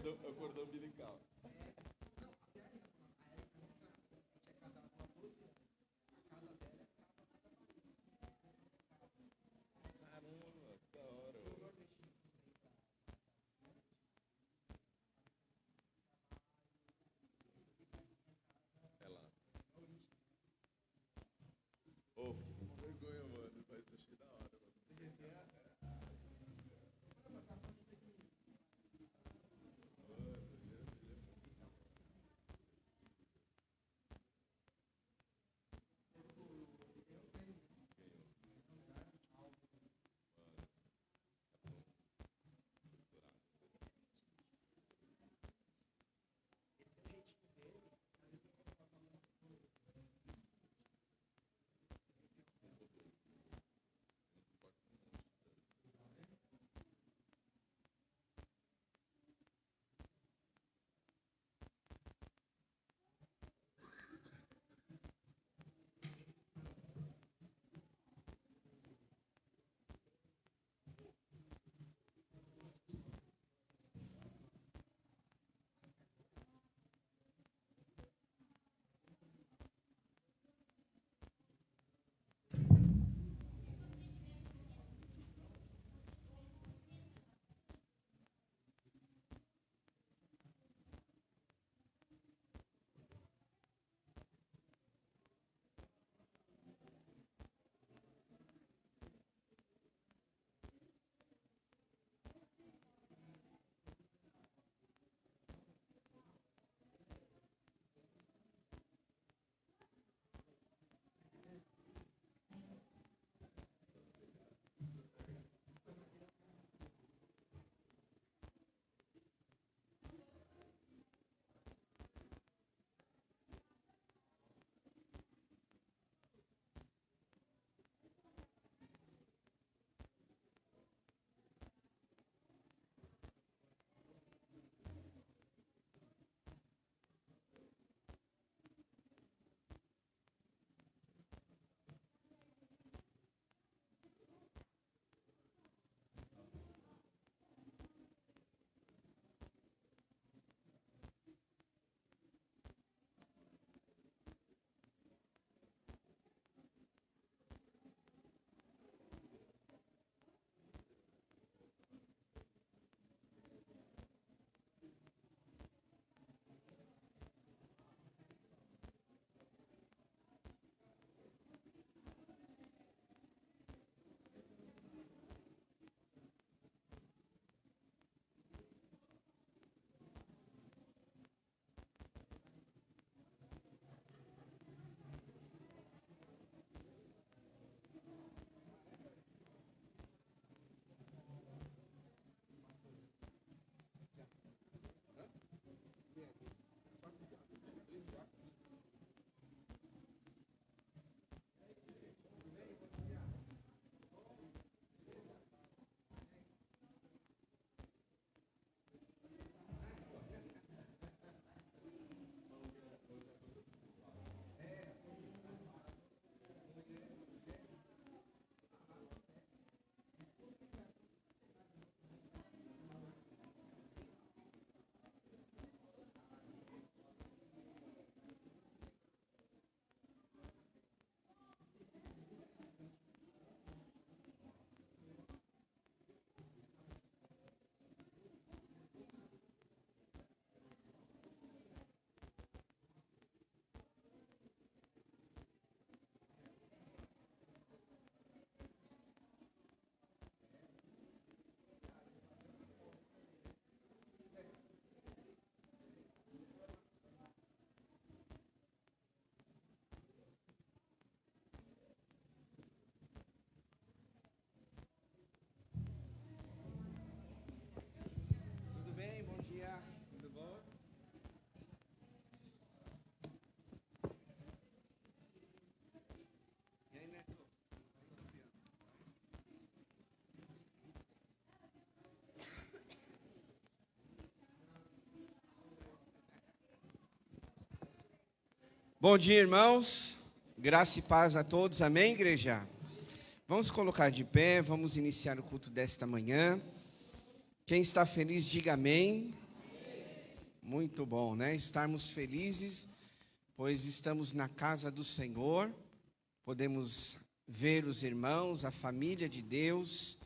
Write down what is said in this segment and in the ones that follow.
o cordão umbilical. Caramba, que da hora. É lá. Ô, fiquei com vergonha, mano. Mas achei da hora, mano. Tudo bem? Bom dia. Tudo bom? E aí, Neto? Bom dia, irmãos. Graça e paz a todos. Amém, igreja? Vamos colocar de pé, vamos iniciar o culto desta manhã. Quem está feliz, diga amém. Muito bom, né? Estarmos felizes, pois estamos na casa do Senhor, podemos ver os irmãos, a família de Deus,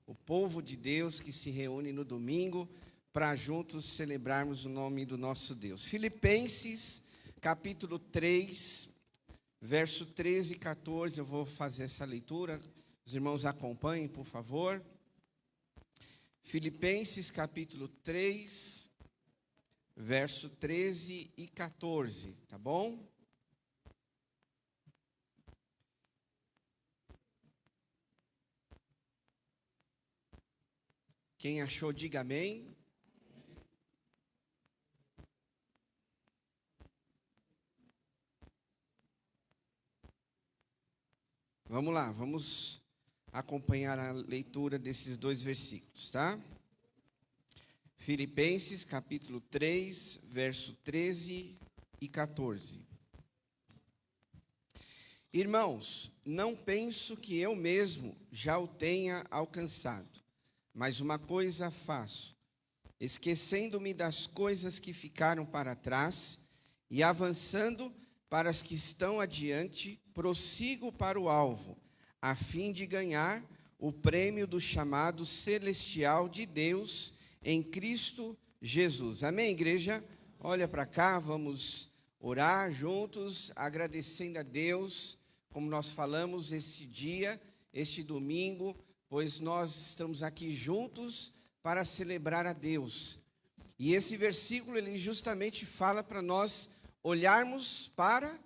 o povo de Deus que se reúne no domingo para juntos celebrarmos o nome do nosso Deus. Filipenses, capítulo 3, verso 13 e 14, eu vou fazer essa leitura, os irmãos acompanhem, por favor. Filipenses, capítulo 3, verso 13 e 14, tá bom? Quem achou, diga amém. Vamos lá, vamos acompanhar a leitura desses dois versículos, tá? Filipenses, capítulo 3, verso 13 e 14. Irmãos, não penso que eu mesmo já o tenha alcançado, mas uma coisa faço, esquecendo-me das coisas que ficaram para trás e avançando para as que estão adiante, prossigo para o alvo, a fim de ganhar o prêmio do chamado celestial de Deus em Cristo Jesus. Amém, igreja? Olha para cá, vamos orar juntos, agradecendo a Deus, como nós falamos este dia, este domingo, pois nós estamos aqui juntos para celebrar a Deus. E esse versículo, ele justamente fala para nós olharmos para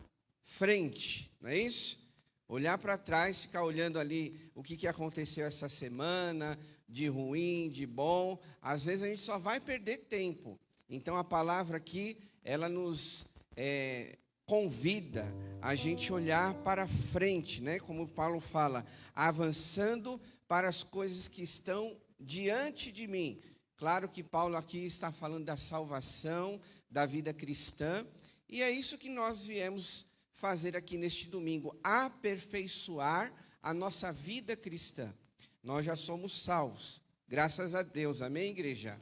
frente, não é isso? Olhar para trás, ficar olhando ali o que aconteceu essa semana, de ruim, de bom, às vezes a gente só vai perder tempo. Então a palavra aqui, ela nos convida a gente olhar para frente, né? Como Paulo fala, avançando para as coisas que estão diante de mim. Claro que Paulo aqui está falando da salvação, da vida cristã, e é isso que nós viemos fazer aqui neste domingo, aperfeiçoar a nossa vida cristã. Nós já somos salvos, graças a Deus, amém, igreja?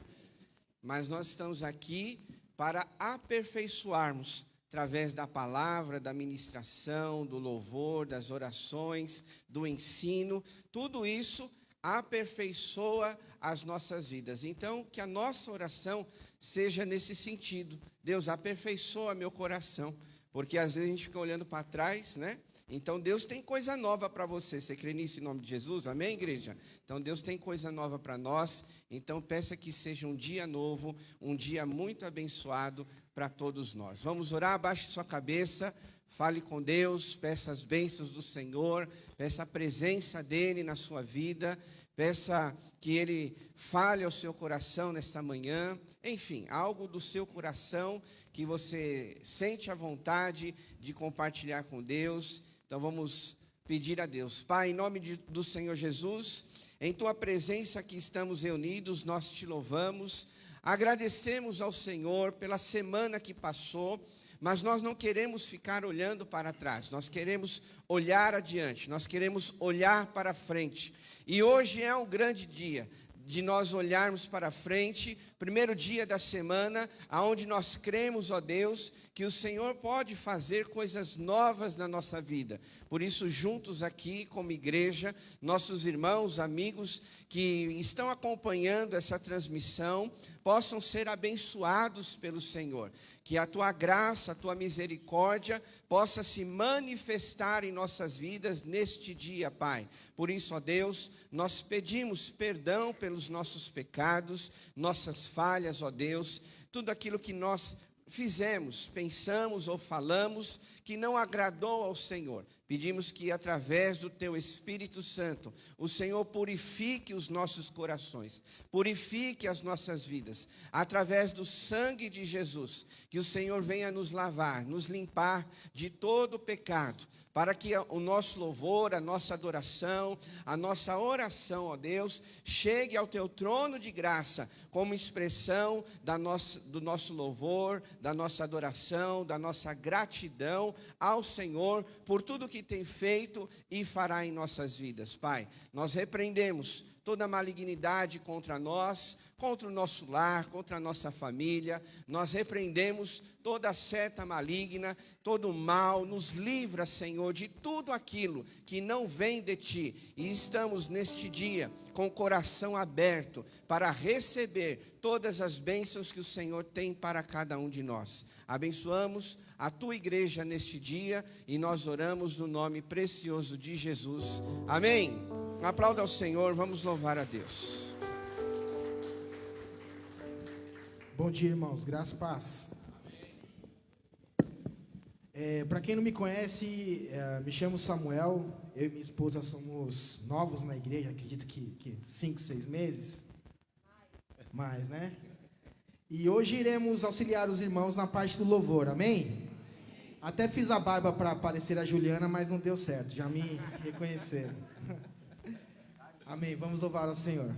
Mas nós estamos aqui para aperfeiçoarmos, através da palavra, da ministração, do louvor, das orações, do ensino, tudo isso aperfeiçoa as nossas vidas. Então, que a nossa oração seja nesse sentido. Deus, aperfeiçoa meu coração, porque às vezes a gente fica olhando para trás, né? Então Deus tem coisa nova para você. Você crê nisso em nome de Jesus? Amém, igreja? Então Deus tem coisa nova para nós. Então peça que seja um dia novo, um dia muito abençoado para todos nós. Vamos orar, abaixe sua cabeça, fale com Deus, peça as bênçãos do Senhor, peça a presença dEle na sua vida, peça que Ele fale ao seu coração nesta manhã, enfim, algo do seu coração que você sente a vontade de compartilhar com Deus. Então vamos pedir a Deus. Pai, em nome do Senhor Jesus, em Tua presença aqui estamos reunidos, nós Te louvamos, agradecemos ao Senhor pela semana que passou, mas nós não queremos ficar olhando para trás, nós queremos olhar adiante, nós queremos olhar para frente. E hoje é um grande dia de nós olharmos para frente, primeiro dia da semana, aonde nós cremos, ó Deus, que o Senhor pode fazer coisas novas na nossa vida. Por isso, juntos aqui como igreja, nossos irmãos, amigos que estão acompanhando essa transmissão, possam ser abençoados pelo Senhor. Que a Tua graça, a Tua misericórdia possa se manifestar em nossas vidas neste dia, Pai. Por isso, ó Deus, nós pedimos perdão pelos nossos pecados, nossas falhas, ó Deus, tudo aquilo que nós fizemos, pensamos ou falamos que não agradou ao Senhor. Pedimos que através do Teu Espírito Santo, o Senhor purifique os nossos corações, purifique as nossas vidas, através do sangue de Jesus, que o Senhor venha nos lavar, nos limpar de todo o pecado, para que o nosso louvor, a nossa adoração, a nossa oração, ó Deus, chegue ao Teu trono de graça, como expressão do nosso louvor, da nossa adoração, da nossa gratidão ao Senhor, por tudo que tem feito e fará em nossas vidas. Pai, nós repreendemos toda malignidade contra nós, contra o nosso lar, contra a nossa família. Nós repreendemos toda seta maligna, todo mal. Nos livra, Senhor, de tudo aquilo que não vem de Ti. E estamos neste dia com o coração aberto para receber todas as bênçãos que o Senhor tem para cada um de nós. Abençoamos a Tua igreja neste dia e nós oramos no nome precioso de Jesus. Amém. Aplauda ao Senhor, vamos louvar a Deus. Bom dia, irmãos, graça e paz. Para quem não me conhece, me chamo Samuel. Eu e minha esposa somos novos na igreja, acredito que 5, 6 meses. Mais, né? E hoje iremos auxiliar os irmãos na parte do louvor, amém? Até fiz a barba para parecer a Juliana, mas não deu certo, já me reconheceram. Amém, vamos louvar ao Senhor.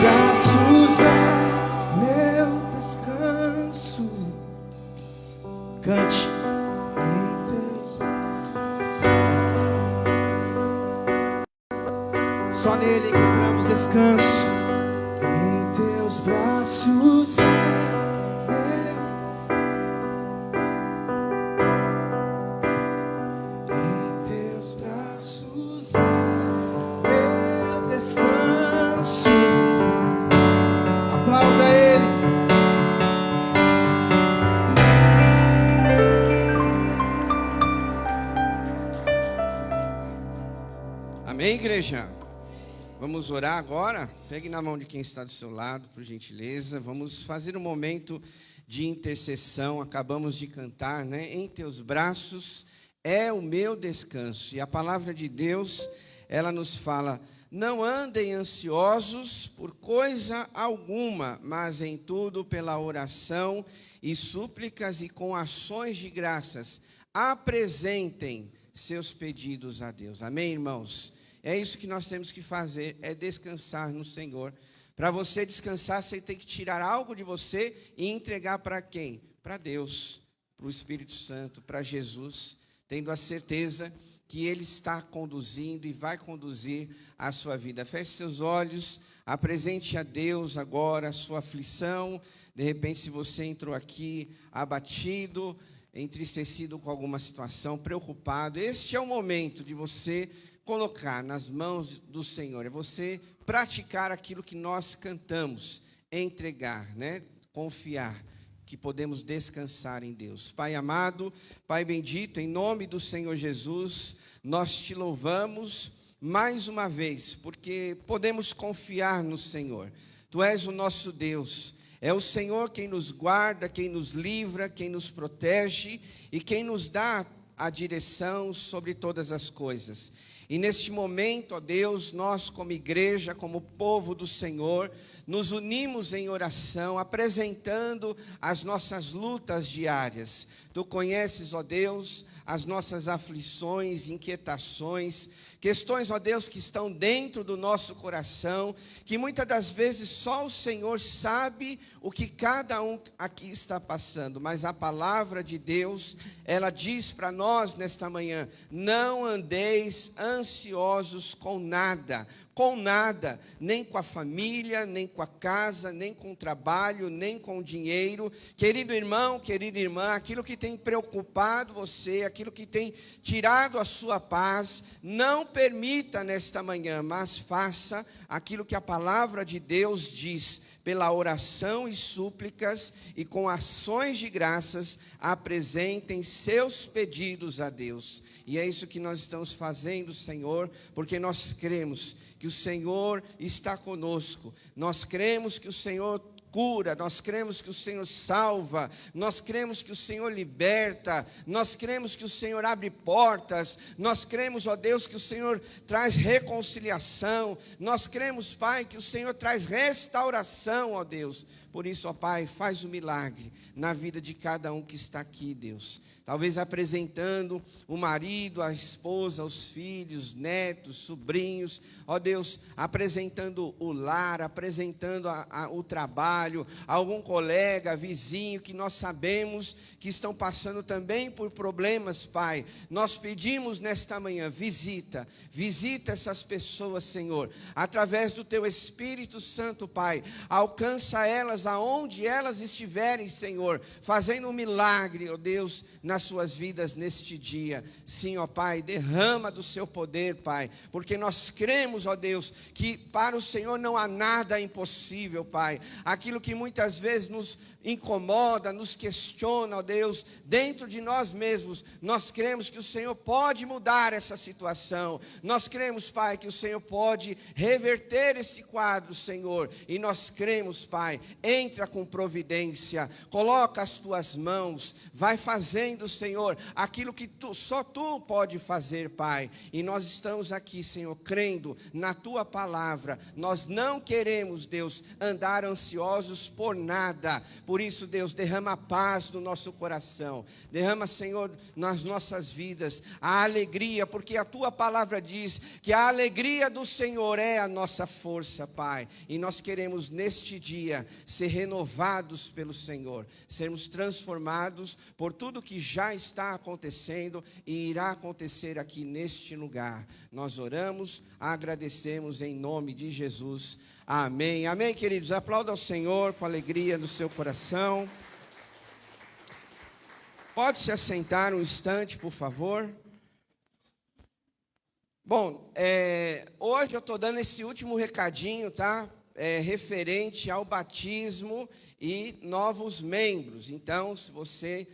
braços é meu descanso. Cante. Em teus braços, só nele encontramos descanso. Em teus braços é meu descanso. Em teus braços é meu descanso. Aplauda ele. Amém, igreja? Vamos orar agora? Pegue na mão de quem está do seu lado, por gentileza. Vamos fazer um momento de intercessão. Acabamos de cantar, né? Em teus braços é o meu descanso. E a palavra de Deus, ela nos fala: não andem ansiosos por coisa alguma, mas em tudo pela oração e súplicas e com ações de graças apresentem seus pedidos a Deus. Amém, irmãos? É isso que nós temos que fazer, é descansar no Senhor. Para você descansar, você tem que tirar algo de você e entregar para quem? Para Deus, para o Espírito Santo, para Jesus, tendo a certeza que Ele está conduzindo e vai conduzir a sua vida. Feche seus olhos, apresente a Deus agora a sua aflição. De repente, se você entrou aqui abatido, entristecido com alguma situação, preocupado, este é o momento de você colocar nas mãos do Senhor, é você praticar aquilo que nós cantamos, entregar, né? Confiar que podemos descansar em Deus. Pai amado, Pai bendito, em nome do Senhor Jesus, nós te louvamos mais uma vez, porque podemos confiar no Senhor. Tu és o nosso Deus, é o Senhor quem nos guarda, quem nos livra, quem nos protege e quem nos dá a direção sobre todas as coisas. E neste momento, ó Deus, nós como igreja, como povo do Senhor, nos unimos em oração, apresentando as nossas lutas diárias. Tu conheces, ó Deus, as nossas aflições, inquietações, questões, ó Deus, que estão dentro do nosso coração, que muitas das vezes só o Senhor sabe o que cada um aqui está passando, mas a palavra de Deus, ela diz para nós nesta manhã: não andeis ansiosos com nada, nem com a família, nem com a casa, nem com o trabalho, nem com o dinheiro. Querido irmão, querida irmã, aquilo que tem preocupado você, aquilo que tem tirado a sua paz, não permita nesta manhã, mas faça aquilo que a palavra de Deus diz: pela oração e súplicas e com ações de graças, apresentem seus pedidos a Deus. E é isso que nós estamos fazendo, Senhor, porque nós cremos que o Senhor está conosco, nós cremos que o Senhor cura, nós cremos que o Senhor salva, nós cremos que o Senhor liberta, nós cremos que o Senhor abre portas, nós cremos, ó Deus, que o Senhor traz reconciliação, nós cremos, Pai, que o Senhor traz restauração, ó Deus. Por isso, ó Pai, faz um milagre na vida de cada um que está aqui, Deus. Talvez apresentando o marido, a esposa, os filhos, netos, sobrinhos, ó Deus, apresentando o lar, apresentando o trabalho, algum colega, vizinho, que nós sabemos que estão passando também por problemas, Pai. Nós pedimos nesta manhã, visita essas pessoas, Senhor, através do Teu Espírito Santo, Pai. Alcança elas aonde elas estiverem, Senhor, fazendo um milagre, ó Deus, nas suas vidas neste dia. Sim, ó Pai, derrama do Seu poder, Pai, porque nós cremos, ó Deus, que para o Senhor não há nada impossível, Pai. Aquilo que muitas vezes nos incomoda, nos questiona, ó Deus, dentro de nós mesmos, nós cremos que o Senhor pode mudar essa situação. Nós cremos, Pai, que o Senhor pode reverter esse quadro, Senhor, e nós cremos, Pai, entra com providência, coloca as Tuas mãos, vai fazendo, Senhor, aquilo que só Tu pode fazer, Pai. E nós estamos aqui, Senhor, crendo na Tua palavra. Nós não queremos, Deus, andar ansiosos ansiosos por nada. Por isso, Deus, derrama paz no nosso coração. Derrama, Senhor, nas nossas vidas a alegria, porque a tua palavra diz que a alegria do Senhor é a nossa força, Pai. E nós queremos neste dia ser renovados pelo Senhor, sermos transformados por tudo que já está acontecendo e irá acontecer aqui neste lugar. Nós oramos, agradecemos em nome de Jesus. Amém. Amém, queridos. Aplauda ao Senhor com alegria no seu coração. Pode se assentar um instante, por favor. Bom, hoje eu estou dando esse último recadinho, tá? Referente ao batismo e novos membros. Então, se você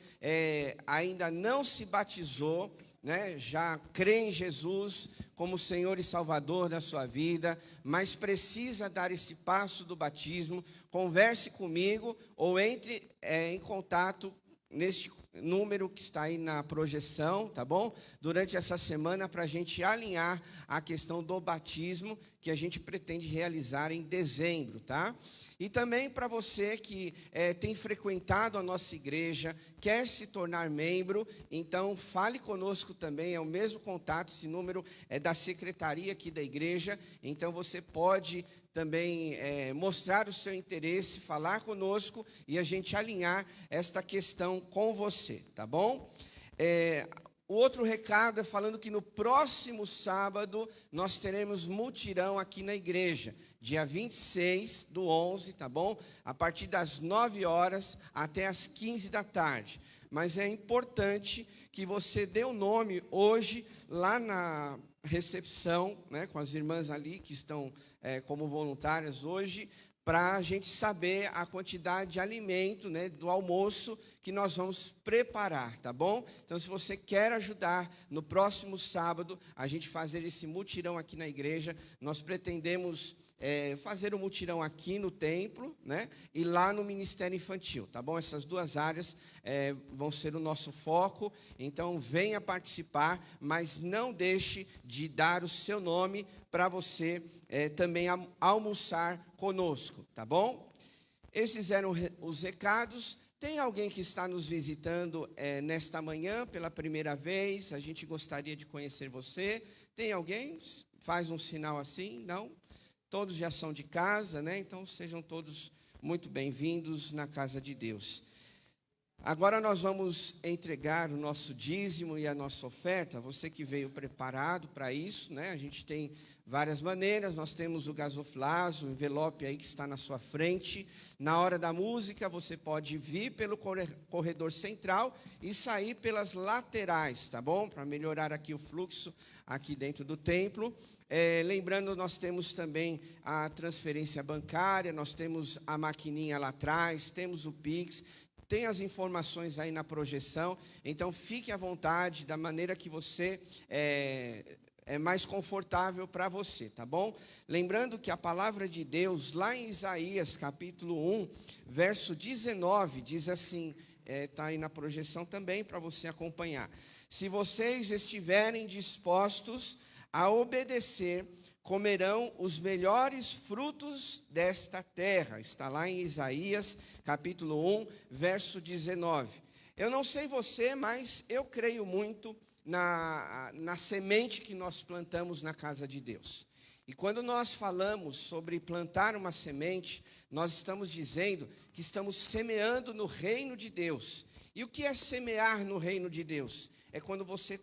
ainda não se batizou, né, já crê em Jesus como Senhor e Salvador da sua vida, mas precisa dar esse passo do batismo, converse comigo ou entre em contato neste número que está aí na projeção, tá bom? Durante essa semana, para a gente alinhar a questão do batismo, que a gente pretende realizar em dezembro, tá? E também para você que tem frequentado a nossa igreja, quer se tornar membro, então fale conosco também, é o mesmo contato, esse número é da secretaria aqui da igreja, então você pode também mostrar o seu interesse, falar conosco e a gente alinhar esta questão com você, tá bom? O outro recado é falando que no próximo sábado nós teremos mutirão aqui na igreja, dia 26 do 11, tá bom? A partir das 9 horas até as 15 da tarde. Mas é importante que você dê o nome hoje lá na recepção, né, com as irmãs ali que estão como voluntárias hoje, para a gente saber a quantidade de alimento, né, do almoço que nós vamos preparar, tá bom? Então, se você quer ajudar no próximo sábado, a gente fazer esse mutirão aqui na igreja, nós pretendemos fazer o mutirão aqui no templo, né, e lá no Ministério Infantil, tá bom? Essas duas áreas vão ser o nosso foco, então venha participar, mas não deixe de dar o seu nome para você também almoçar conosco, tá bom? Esses eram os recados. Tem alguém que está nos visitando nesta manhã pela primeira vez? A gente gostaria de conhecer você. Tem alguém? Faz um sinal assim? Não? Todos já são de casa, né? Então sejam todos muito bem-vindos na casa de Deus. Agora nós vamos entregar o nosso dízimo e a nossa oferta. Você que veio preparado para isso, né? A gente tem várias maneiras. Nós temos o gasoflaso, o envelope aí que está na sua frente. Na hora da música, você pode vir pelo corredor central e sair pelas laterais, tá bom? Para melhorar aqui o fluxo aqui dentro do templo. Lembrando, nós temos também a transferência bancária, nós temos a maquininha lá atrás, temos o Pix. Tem as informações aí na projeção, então fique à vontade, da maneira que você é mais confortável para você, tá bom? Lembrando que a palavra de Deus, lá em Isaías, capítulo 1, verso 19, diz assim, está aí na projeção também para você acompanhar. Se vocês estiverem dispostos a obedecer, comerão os melhores frutos desta terra. Está lá em Isaías, capítulo 1, verso 19. Eu não sei você, mas eu creio muito na semente que nós plantamos na casa de Deus. E quando nós falamos sobre plantar uma semente, nós estamos dizendo que estamos semeando no reino de Deus. E o que é semear no reino de Deus? É quando você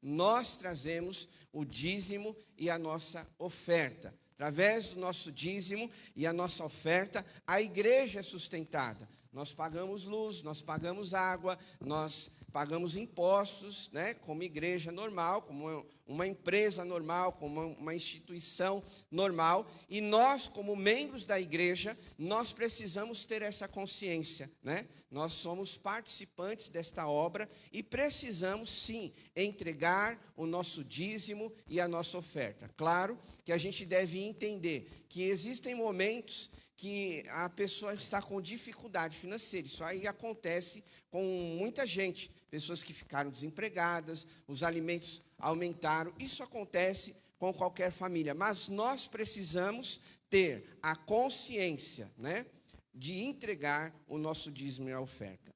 nós trazemos o dízimo e a nossa oferta. Através do nosso dízimo e a nossa oferta, a igreja é sustentada. Nós pagamos luz, nós pagamos água, nós pagamos impostos, né, como igreja normal, como uma empresa normal, como uma instituição normal. E nós, como membros da igreja, nós precisamos ter essa consciência, né? Nós somos participantes desta obra e precisamos, sim, entregar o nosso dízimo e a nossa oferta. Claro que a gente deve entender que existem momentos que a pessoa está com dificuldade financeira. Isso aí acontece com muita gente. Pessoas que ficaram desempregadas, os alimentos aumentaram. Isso acontece com qualquer família. Mas nós precisamos ter a consciência, né? de entregar o nosso dízimo e a oferta.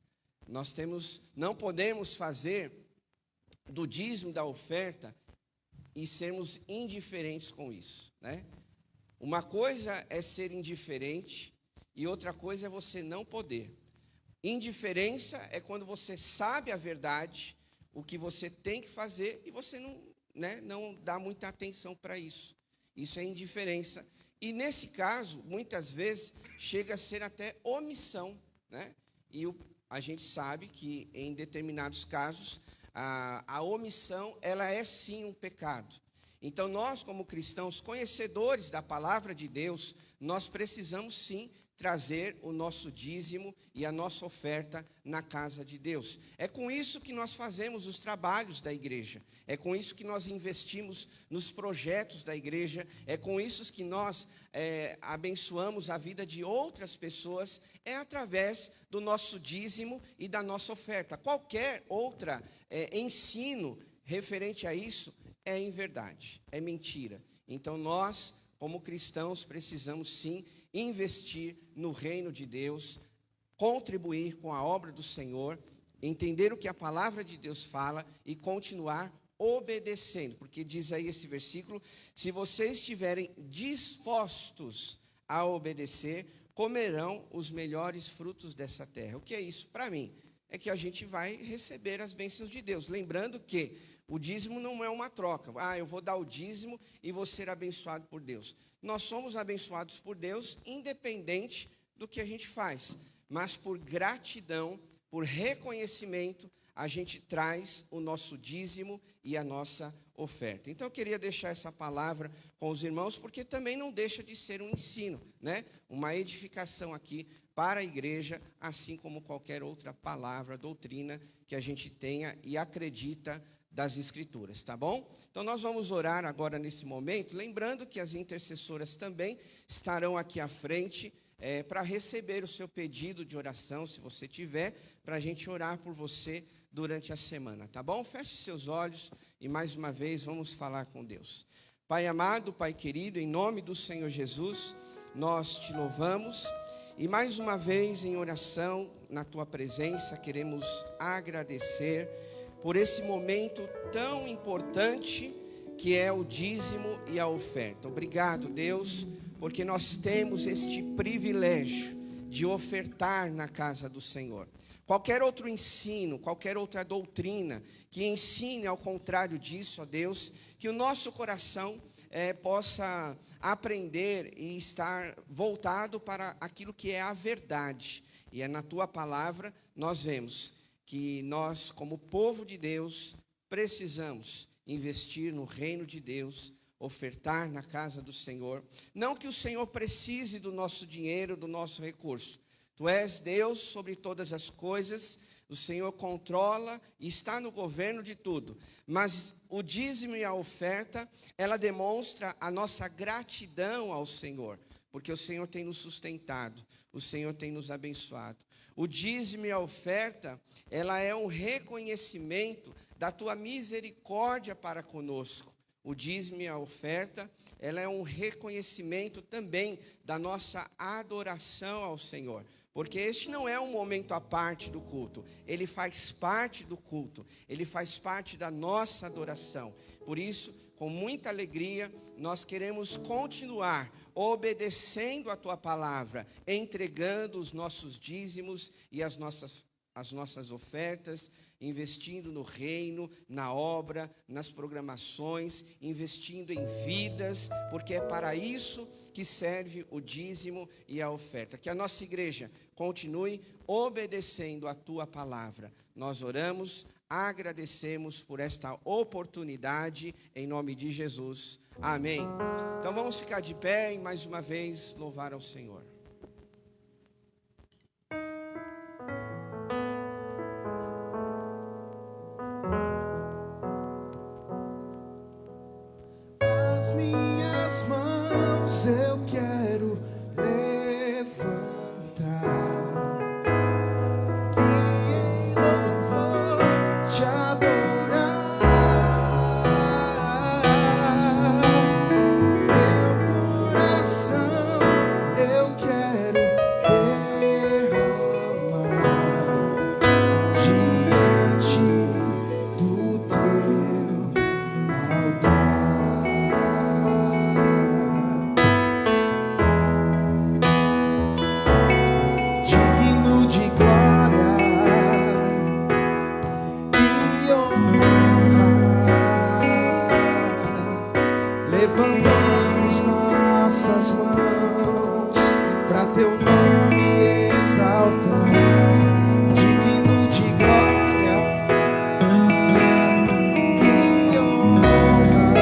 Não podemos fazer do dízimo e da oferta e sermos indiferentes com isso, né? Uma coisa é ser indiferente e outra coisa é você não poder. Indiferença é quando você sabe a verdade, o que você tem que fazer e você não dá muita atenção para isso. Isso é indiferença. E nesse caso, muitas vezes, chega a ser até omissão, né? E a gente sabe que em determinados casos, a omissão, ela é sim um pecado. Então nós, como cristãos, conhecedores da palavra de Deus, nós precisamos sim trazer o nosso dízimo e a nossa oferta na casa de Deus. É com isso que nós fazemos os trabalhos da igreja, é com isso que nós investimos nos projetos da igreja, é com isso que nós abençoamos a vida de outras pessoas, é através do nosso dízimo e da nossa oferta. Qualquer outra ensino referente a isso é inverdade, é mentira. Então nós, como cristãos, precisamos sim investir no reino de Deus, contribuir com a obra do Senhor, entender o que a palavra de Deus fala e continuar obedecendo, porque diz aí esse versículo: se vocês estiverem dispostos a obedecer, comerão os melhores frutos dessa terra. O que é isso para mim? É que a gente vai receber as bênçãos de Deus, lembrando que o dízimo não é uma troca. Eu vou dar o dízimo e vou ser abençoado por Deus. Nós somos abençoados por Deus, independente do que a gente faz. Mas por gratidão, por reconhecimento, a gente traz o nosso dízimo e a nossa oferta. Então eu queria deixar essa palavra com os irmãos, porque também não deixa de ser um ensino, né? Uma edificação aqui para a igreja, assim como qualquer outra palavra, doutrina que a gente tenha e acredita das Escrituras, tá bom? Então nós vamos orar agora nesse momento, lembrando que as intercessoras também estarão aqui à frente para receber o seu pedido de oração, se você tiver, para a gente orar por você durante a semana, tá bom? Feche seus olhos e mais uma vez vamos falar com Deus. Pai amado, Pai querido, em nome do Senhor Jesus, nós te louvamos e mais uma vez em oração, na tua presença, queremos agradecer por esse momento tão importante que é o dízimo e a oferta. Obrigado, Deus, porque nós temos este privilégio de ofertar na casa do Senhor. Qualquer outro ensino, qualquer outra doutrina que ensine ao contrário disso, ó Deus, que o nosso coração possa aprender e estar voltado para aquilo que é a verdade. E é na tua palavra nós vemos que nós, como povo de Deus, precisamos investir no reino de Deus, ofertar na casa do Senhor. Não que o Senhor precise do nosso dinheiro, do nosso recurso. Tu és Deus sobre todas as coisas, o Senhor controla e está no governo de tudo. Mas o dízimo e a oferta, ela demonstra a nossa gratidão ao Senhor, porque o Senhor tem nos sustentado, o Senhor tem nos abençoado. O dízimo e a oferta, ela é um reconhecimento da tua misericórdia para conosco. O dízimo e a oferta, ela é um reconhecimento também da nossa adoração ao Senhor. Porque este não é um momento à parte do culto, ele faz parte do culto, ele faz parte da nossa adoração. Por isso, com muita alegria, nós queremos continuar obedecendo a tua palavra, entregando os nossos dízimos e as nossas ofertas, investindo no reino, na obra, nas programações, investindo em vidas, porque é para isso que serve o dízimo e a oferta. Que a nossa igreja continue obedecendo a tua palavra. Nós oramos, agradecemos por esta oportunidade, em nome de Jesus. Amém. Então vamos ficar de pé e mais uma vez louvar ao Senhor. As minhas mãos eu quero levantar e em louvor te adorar. Meu coração eu quero teu nome exaltar, digno de glória e honra.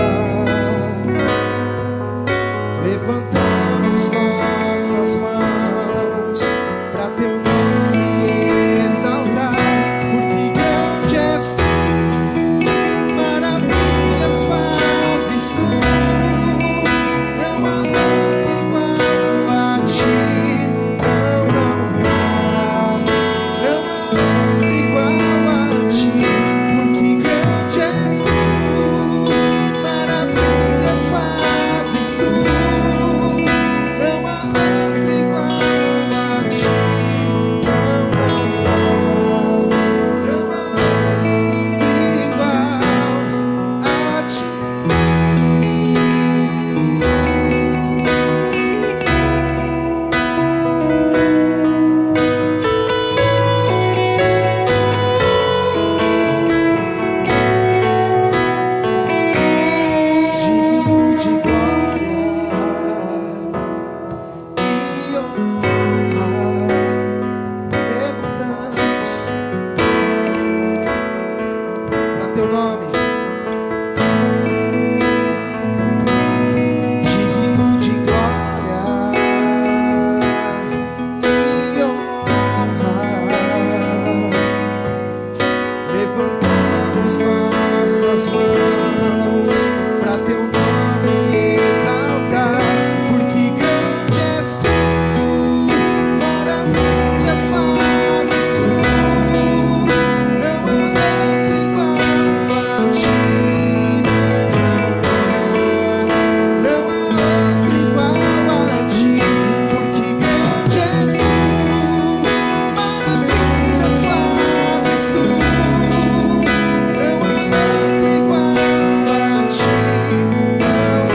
Levantamos nossas mãos para teu nome exaltar, porque grande és tu, maravilhas fazes tu, não há outro igual a ti, não, não há, não há outro igual a ti, porque grande és tu, maravilhas fazes tu. Não há outro igual a ti, não, não há, não há outro igual a ti. Digno de glória e honra, levantamos para teu nome, digno de glória e honra, levantamos nossas mãos para teu nome exaltar, porque grande és tu, maravilhas fazes tu, não há outro igual a ti, não há outro igual a ti, porque grande és tu, maravilhas fazes tu, não há outro igual a ti, não, não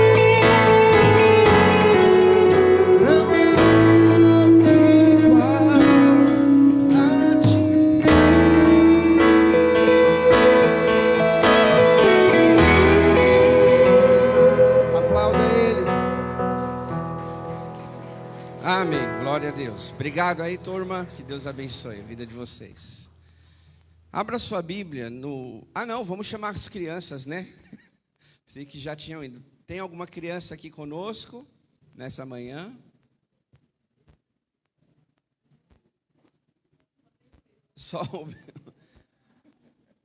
há, não há outro igual a ti. Não há outro igual a ti. Aplauda ele. Amém. Glória a Deus. Obrigado aí, turma. Que Deus abençoe a vida de vocês. Abra sua Bíblia no... Ah, não, vamos chamar as crianças, né? Sei que já tinham ido. Tem alguma criança aqui conosco nessa manhã? Só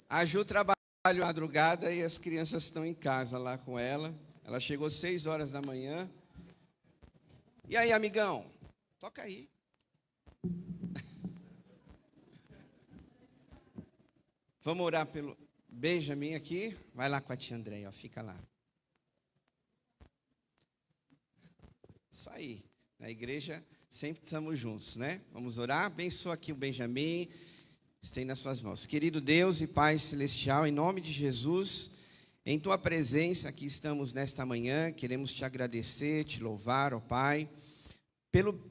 a Ju trabalha madrugada e as crianças estão em casa lá com ela. Ela chegou 6 horas da manhã. E aí, amigão? Toca aí. Vamos orar pelo Benjamin aqui. Vai lá com a tia Andréia, ó, fica lá. Isso aí. Na igreja sempre estamos juntos, né? Vamos orar. Abençoa aqui o Benjamin. Estende nas suas mãos. Querido Deus e Pai Celestial, em nome de Jesus, em Tua presença, aqui estamos nesta manhã. Queremos Te agradecer, Te louvar, ó Pai,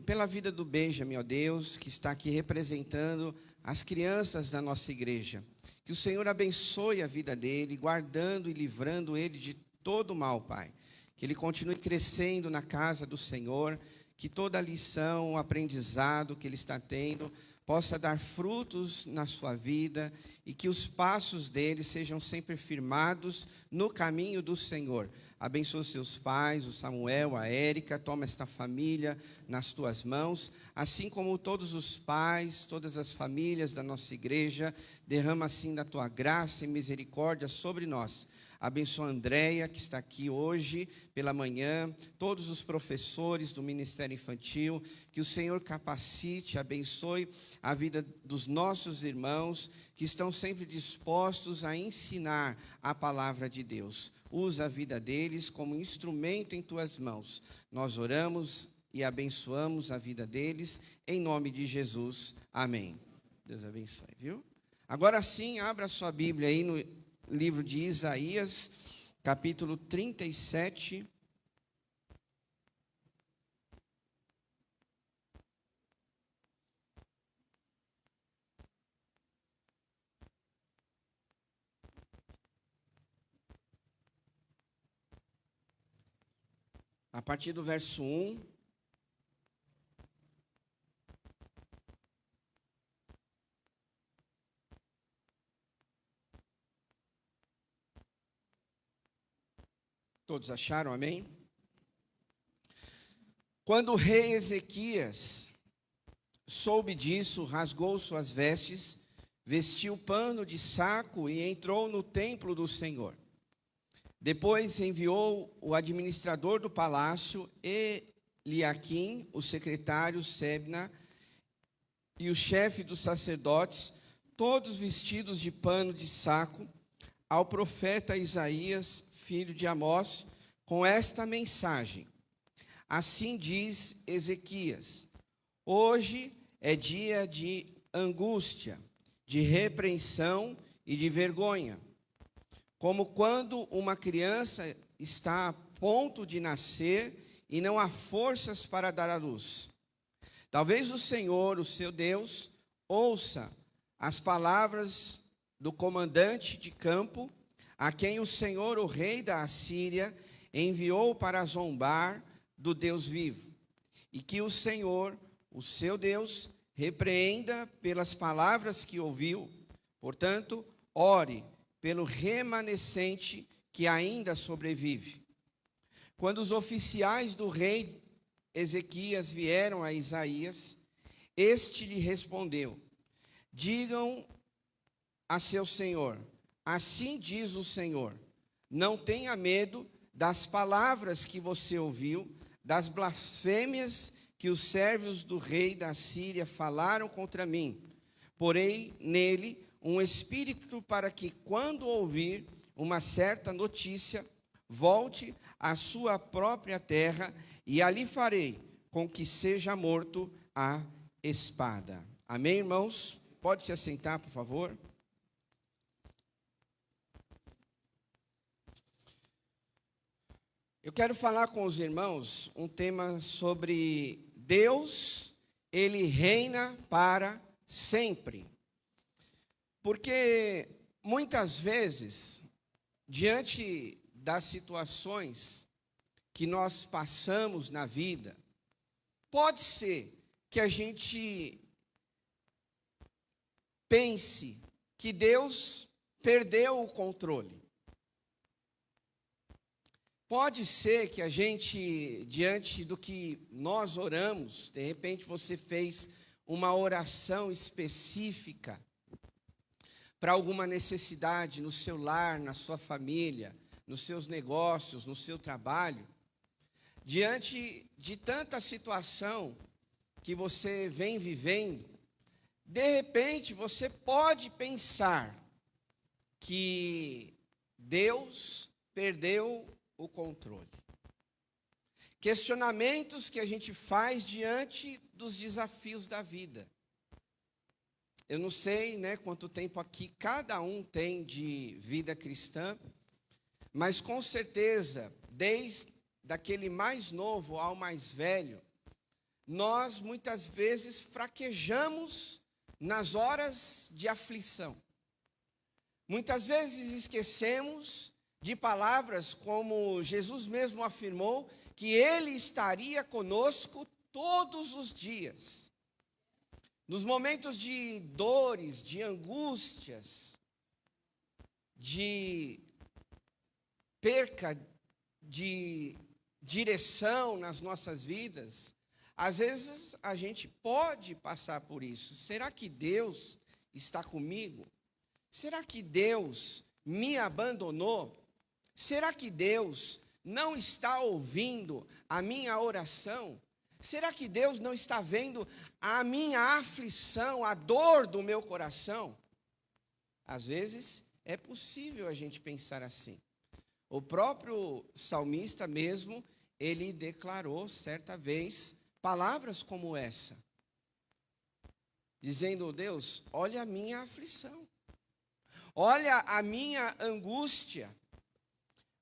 pela vida do Benjamin, ó Deus, que está aqui representando as crianças da nossa igreja. Que o Senhor abençoe a vida dele, guardando e livrando ele de todo mal, Pai. Que ele continue crescendo na casa do Senhor, que toda a lição, o aprendizado que ele está tendo, possa dar frutos na sua vida e que os passos dele sejam sempre firmados no caminho do Senhor. Abençoa os seus pais, o Samuel, a Érica, toma esta família nas tuas mãos, assim como todos os pais, todas as famílias da nossa igreja, derrama assim da tua graça e misericórdia sobre nós. Abençoa a Andréia, que está aqui hoje pela manhã, todos os professores do Ministério Infantil, que o Senhor capacite, abençoe a vida dos nossos irmãos, que estão sempre dispostos a ensinar a palavra de Deus. Usa a vida deles como instrumento em tuas mãos. Nós oramos e abençoamos a vida deles, em nome de Jesus. Amém. Deus abençoe, viu? Agora sim, abra sua Bíblia aí no livro de Isaías, capítulo 37. a partir do verso 1. Todos acharam, amém? Quando o rei Ezequias soube disso, rasgou suas vestes, vestiu pano de saco e entrou no templo do Senhor. Depois enviou o administrador do palácio, Eliaquim, o secretário Sebna e o chefe dos sacerdotes, todos vestidos de pano de saco, ao profeta Isaías, filho de Amós, com esta mensagem: assim diz Ezequias: hoje é dia de angústia, de repreensão e de vergonha, como quando uma criança está a ponto de nascer e não há forças para dar à luz. Talvez o Senhor, o seu Deus, ouça as palavras do comandante de campo, a quem o Senhor, o rei da Assíria, enviou para zombar do Deus vivo, e que o Senhor, o seu Deus, repreenda pelas palavras que ouviu. Portanto, ore pelo remanescente que ainda sobrevive. Quando os oficiais do rei Ezequias vieram a Isaías, este lhe respondeu: digam a seu senhor, assim diz o Senhor, não tenha medo das palavras que você ouviu, das blasfêmias que os servos do rei da Síria falaram contra mim. Porei nele um espírito para que, quando ouvir uma certa notícia, volte à sua própria terra, e ali farei com que seja morto a espada. Amém, irmãos? Pode se assentar, por favor. Eu quero falar com os irmãos um tema sobre Deus, Ele reina para sempre. Porque muitas vezes, diante das situações que nós passamos na vida, pode ser que a gente pense que Deus perdeu o controle. Pode ser que a gente, diante do que nós oramos, de repente você fez uma oração específica para alguma necessidade no seu lar, na sua família, nos seus negócios, no seu trabalho. Diante de tanta situação que você vem vivendo, de repente você pode pensar que Deus perdeu o controle. Questionamentos que a gente faz diante dos desafios da vida. Eu não sei, quanto tempo aqui cada um tem de vida cristã, mas com certeza, desde daquele mais novo ao mais velho, nós muitas vezes fraquejamos nas horas de aflição. Muitas vezes esquecemos de palavras como Jesus mesmo afirmou, que Ele estaria conosco todos os dias. Nos momentos de dores, de angústias, de perca de direção nas nossas vidas, às vezes a gente pode passar por isso. Será que Deus está comigo? Será que Deus me abandonou? Será que Deus não está ouvindo a minha oração? Será que Deus não está vendo a minha aflição, a dor do meu coração? Às vezes é possível a gente pensar assim. O próprio salmista mesmo, ele declarou certa vez palavras como essa, dizendo: Deus, olha a minha aflição, olha a minha angústia.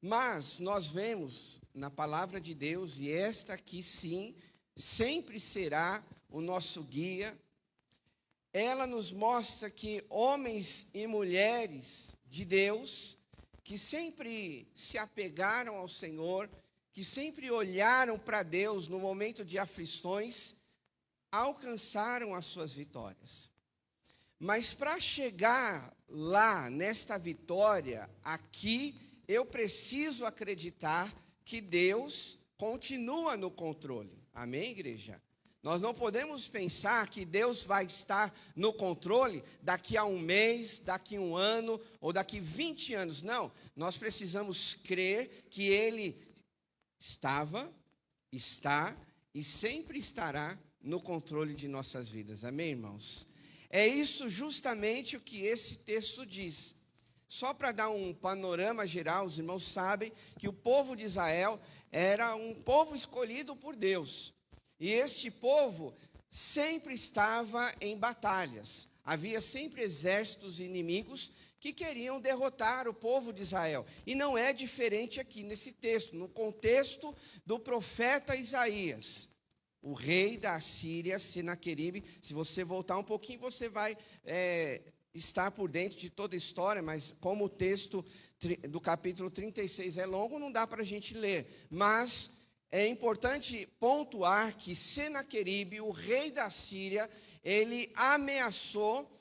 Mas nós vemos na palavra de Deus, e esta aqui sim, sempre será o nosso guia, ela nos mostra que homens e mulheres de Deus, que sempre se apegaram ao Senhor, que sempre olharam para Deus no momento de aflições, alcançaram as suas vitórias. Mas para chegar lá, nesta vitória, aqui, eu preciso acreditar que Deus continua no controle. Amém, igreja? Nós não podemos pensar que Deus vai estar no controle daqui a um mês, daqui a um ano ou daqui 20 anos. Não, nós precisamos crer que Ele estava, está e sempre estará no controle de nossas vidas. Amém, irmãos? É isso justamente o que esse texto diz. Só para dar um panorama geral, os irmãos sabem que o povo de Israel era um povo escolhido por Deus. E este povo sempre estava em batalhas. Havia sempre exércitos inimigos que queriam derrotar o povo de Israel. E não é diferente aqui nesse texto, no contexto do profeta Isaías. O rei da Assíria, Senaqueribe, se você voltar um pouquinho, você vai estar por dentro de toda a história, mas como o texto do capítulo 36 é longo, não dá para a gente ler. Mas é importante pontuar que Senaqueribe, o rei da Síria, ele ameaçou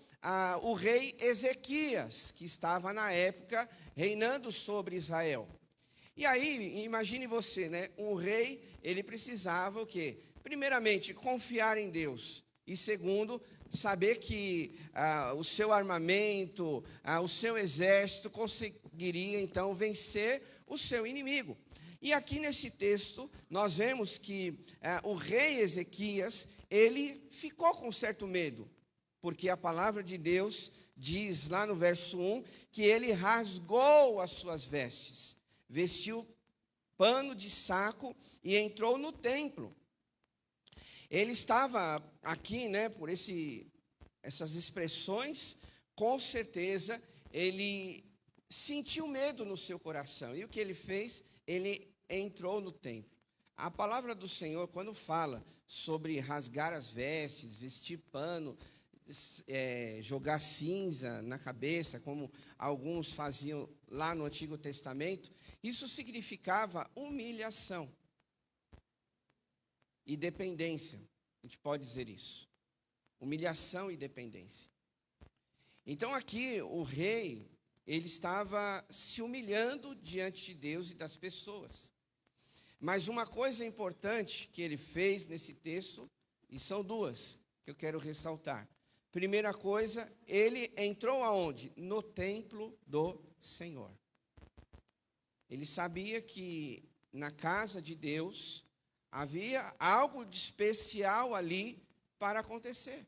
o rei Ezequias, que estava na época reinando sobre Israel. E aí, imagine você, né? Um rei, ele precisava o quê? Primeiramente, confiar em Deus. E segundo, saber que o seu armamento, o seu exército conseguiria, então, vencer o seu inimigo. E aqui nesse texto, nós vemos que o rei Ezequias, ele ficou com certo medo. Porque a palavra de Deus diz lá no verso 1, que ele rasgou as suas vestes, vestiu pano de saco e entrou no templo. Ele estava aqui, né, por essas expressões, com certeza ele sentiu medo no seu coração. E o que ele fez? Ele entrou no templo. A palavra do Senhor, quando fala sobre rasgar as vestes, vestir pano, jogar cinza na cabeça, como alguns faziam lá no Antigo Testamento, isso significava humilhação e dependência. A gente pode dizer isso. Humilhação e dependência. Então aqui o rei, ele estava se humilhando diante de Deus e das pessoas. Mas uma coisa importante que ele fez nesse texto, e são duas que eu quero ressaltar. Primeira coisa, ele entrou aonde? No templo do Senhor. Ele sabia que na casa de Deus havia algo de especial ali para acontecer.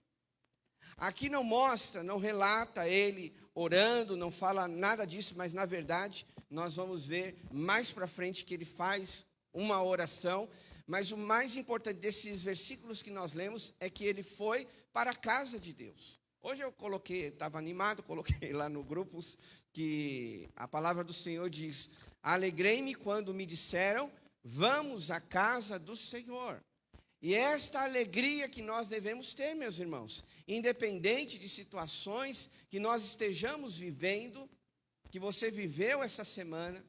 Aqui não mostra, não relata ele orando, não fala nada disso, mas na verdade nós vamos ver mais para frente que ele faz uma oração. Mas o mais importante desses versículos que nós lemos é que ele foi para a casa de Deus. Hoje eu estava animado, coloquei lá no grupos que a palavra do Senhor diz: alegrei-me quando me disseram, vamos à casa do Senhor. E esta alegria que nós devemos ter, meus irmãos, independente de situações que nós estejamos vivendo, que você viveu essa semana,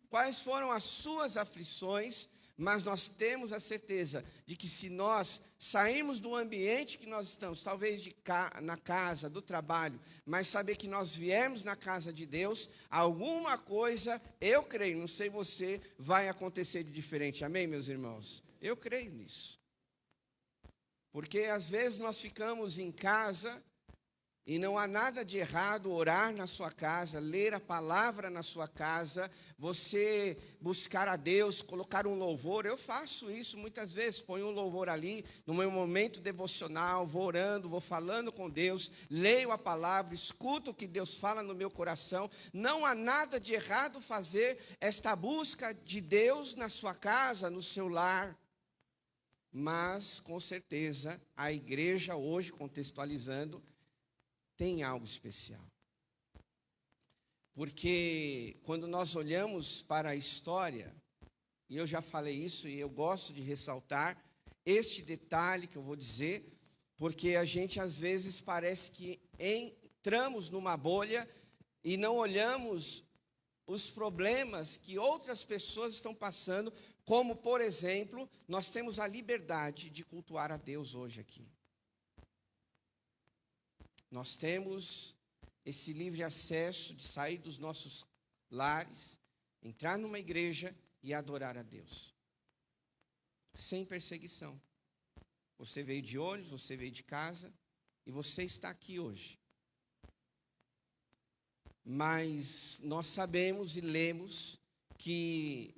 quais foram as suas aflições, mas nós temos a certeza de que se nós sairmos do ambiente que nós estamos, talvez na casa, do trabalho, mas saber que nós viemos na casa de Deus, alguma coisa, eu creio, não sei você, vai acontecer de diferente. Amém, meus irmãos? Eu creio nisso. Porque às vezes nós ficamos em casa e não há nada de errado orar na sua casa, ler a palavra na sua casa, você buscar a Deus, colocar um louvor. Eu faço isso muitas vezes, ponho um louvor ali, no meu momento devocional, vou orando, vou falando com Deus, leio a palavra, escuto o que Deus fala no meu coração. Não há nada de errado fazer esta busca de Deus na sua casa, no seu lar. Mas, com certeza, a igreja hoje, contextualizando, tem algo especial. Porque quando nós olhamos para a história, e eu já falei isso e eu gosto de ressaltar este detalhe que eu vou dizer, porque a gente às vezes parece que entramos numa bolha e não olhamos os problemas que outras pessoas estão passando Como, por exemplo, nós temos a liberdade de cultuar a Deus hoje aqui. Nós temos esse livre acesso de sair dos nossos lares, entrar numa igreja e adorar a Deus. Sem perseguição. Você veio de ônibus, você veio de casa e você está aqui hoje. Mas nós sabemos e lemos que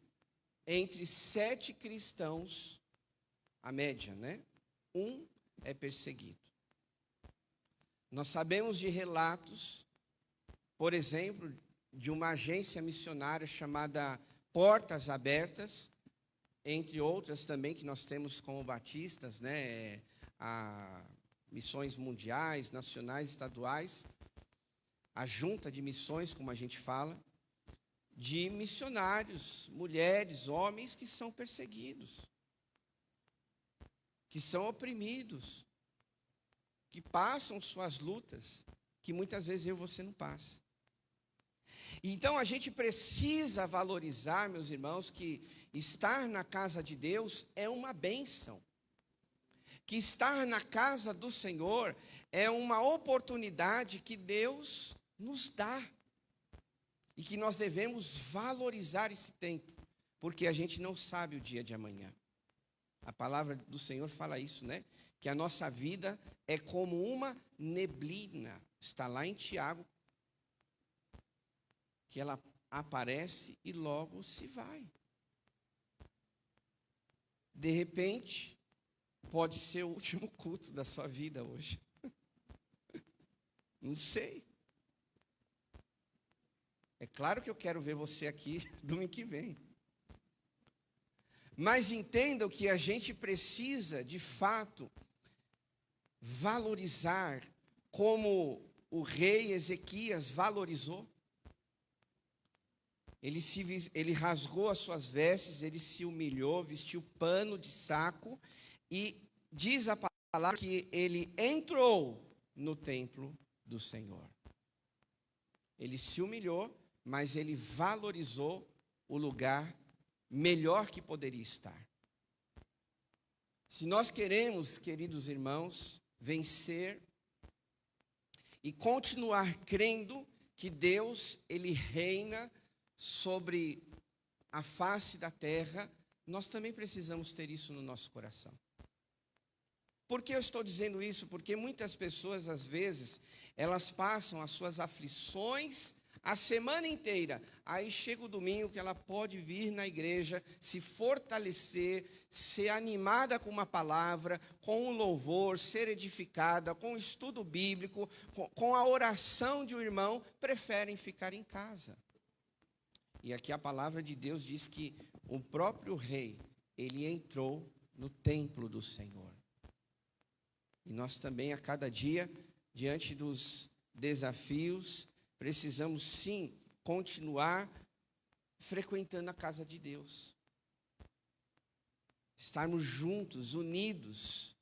entre 7 cristãos, a média, né? 1 é perseguido. Nós sabemos de relatos, por exemplo, de uma agência missionária chamada Portas Abertas, entre outras também que nós temos como batistas, né? Missões mundiais, nacionais, estaduais, a junta de missões, como a gente fala, de missionários, mulheres, homens que são perseguidos, que são oprimidos, que passam suas lutas, que muitas vezes eu e você não passa. Então a gente precisa valorizar, meus irmãos, que estar na casa de Deus é uma bênção. Que estar na casa do Senhor é uma oportunidade que Deus nos dá. E que nós devemos valorizar esse tempo, porque a gente não sabe o dia de amanhã. A palavra do Senhor fala isso, né? Que a nossa vida é como uma neblina. Está lá em Tiago, que ela aparece e logo se vai. De repente, pode ser o último culto da sua vida hoje. Não sei. É claro que eu quero ver você aqui domingo que vem. Mas entendam que a gente precisa, de fato, valorizar como o rei Ezequias valorizou. Ele rasgou as suas vestes, ele se humilhou, vestiu pano de saco e diz a palavra que ele entrou no templo do Senhor. Ele se humilhou, mas ele valorizou o lugar melhor que poderia estar. Se nós queremos, queridos irmãos, vencer e continuar crendo que Deus, Ele reina sobre a face da terra, nós também precisamos ter isso no nosso coração. Por que eu estou dizendo isso? Porque muitas pessoas, às vezes, elas passam as suas aflições a semana inteira. Aí chega o domingo que ela pode vir na igreja, se fortalecer, ser animada com uma palavra, com um louvor, ser edificada, com o estudo bíblico, com a oração de um irmão, preferem ficar em casa. E aqui a palavra de Deus diz que o próprio rei, ele entrou no templo do Senhor. E nós também, a cada dia, diante dos desafios, precisamos sim continuar frequentando a casa de Deus. Estarmos juntos, unidos.